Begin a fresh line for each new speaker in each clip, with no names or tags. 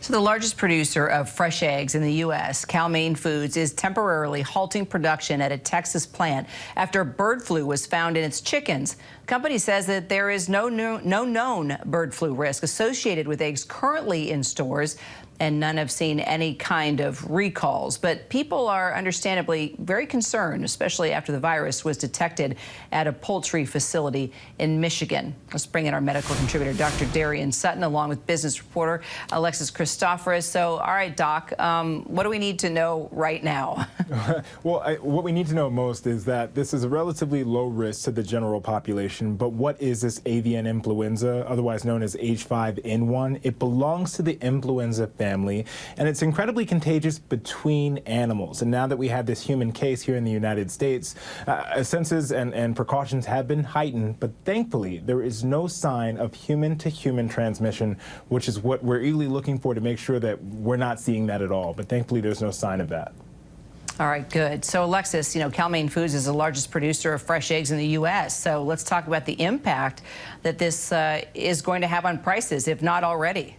So the largest producer of fresh eggs in the U.S., Cal-Maine Foods, is temporarily halting production at a Texas plant after bird flu was found in its chickens. The company says that there is no known bird flu risk associated with eggs currently in stores, and none have seen any kind of recalls. But people are understandably very concerned, especially after the virus was detected at a poultry facility in Michigan. Let's bring in our medical contributor, Dr. Darian Sutton, along with business reporter Alexis Christoforous. So, all right, Doc, what do we need to know right now?
Well, what we need to know most is that this is a relatively low risk to the general population. But what is this avian influenza, otherwise known as H5N1? It belongs to the influenza family, and it's incredibly contagious between animals. And now that we have this human case here in the United States, senses and precautions have been heightened, but thankfully there is no sign of human-to-human transmission, which is what we're eagerly looking for to make sure that we're not seeing that at all. But thankfully there's no sign of that.
All right, good. So, Alexis, you know, Cal-Maine Foods is the largest producer of fresh eggs in the U.S., so let's talk about the impact that this is going to have on prices, if not already.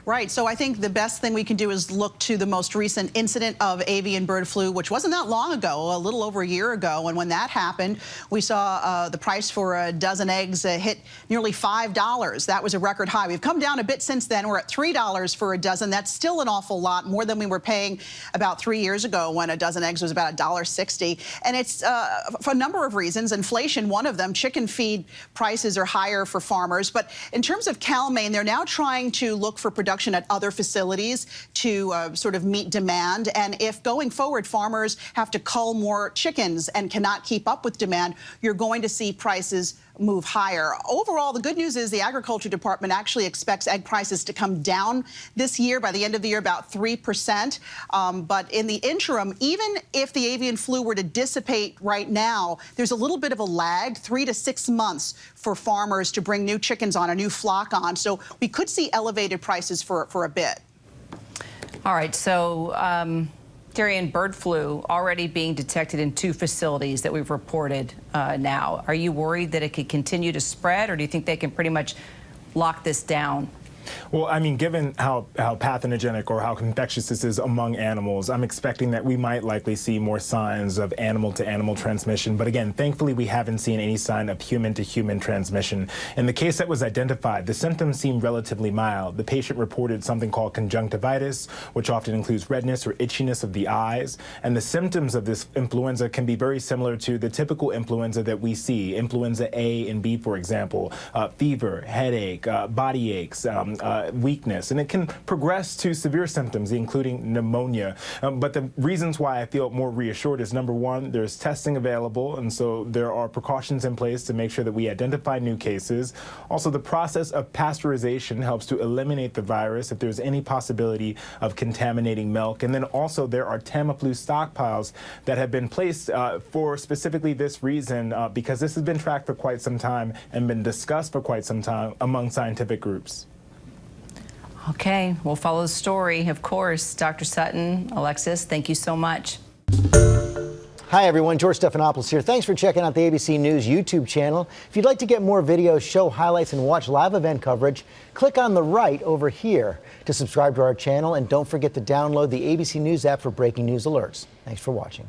Right. So I think the best thing we can do is look to the most recent incident of avian bird flu, which wasn't that long ago, a little over a year ago. And when that happened, we saw the price for a dozen eggs hit nearly $5. That was a record high. We've come down a bit since then. We're at $3 for a dozen. That's still an awful lot, more than we were paying about 3 years ago when a dozen eggs was about $1.60. And it's for a number of reasons. Inflation, one of them. Chicken feed prices are higher for farmers. But in terms of Cal-Maine, they're now trying to look for production at other facilities to sort of meet demand. And if going forward farmers have to cull more chickens and cannot keep up with demand, you're going to see prices move higher. Overall, the good news is the Agriculture Department actually expects egg prices to come down this year, by the end of the year, about 3%. But in the interim, even if the avian flu were to dissipate right now, there's a little bit of a lag, 3 to 6 months for farmers to bring new chickens on, a new flock on. So we could see elevated prices for a bit.
All right, so Darian, bird flu already being detected in 2 facilities that we've reported now. Are you worried that it could continue to spread, or do you think they can pretty much lock this down?
Well, I mean, given how pathogenic or how infectious this is among animals, I'm expecting that we might likely see more signs of animal-to-animal transmission. But again, thankfully, we haven't seen any sign of human-to-human transmission. In the case that was identified, the symptoms seemed relatively mild. The patient reported something called conjunctivitis, which often includes redness or itchiness of the eyes. And the symptoms of this influenza can be very similar to the typical influenza that we see, influenza A and B, for example, fever, headache, body aches, weakness, and it can progress to severe symptoms, including pneumonia. But the reasons why I feel more reassured is, number one, there's testing available, and so there are precautions in place to make sure that we identify new cases. Also, the process of pasteurization helps to eliminate the virus if there's any possibility of contaminating milk. And then also there are Tamiflu stockpiles that have been placed for specifically this reason, because this has been tracked for quite some time and been discussed for quite some time among scientific groups.
Okay, we'll follow the story, of course. Dr. Sutton, Alexis, thank you so much.
Hi, everyone. George Stephanopoulos here. Thanks for checking out the ABC News YouTube channel. If you'd like to get more videos, show highlights, and watch live event coverage, click on the right over here to subscribe to our channel. And don't forget to download the ABC News app for breaking news alerts. Thanks for watching.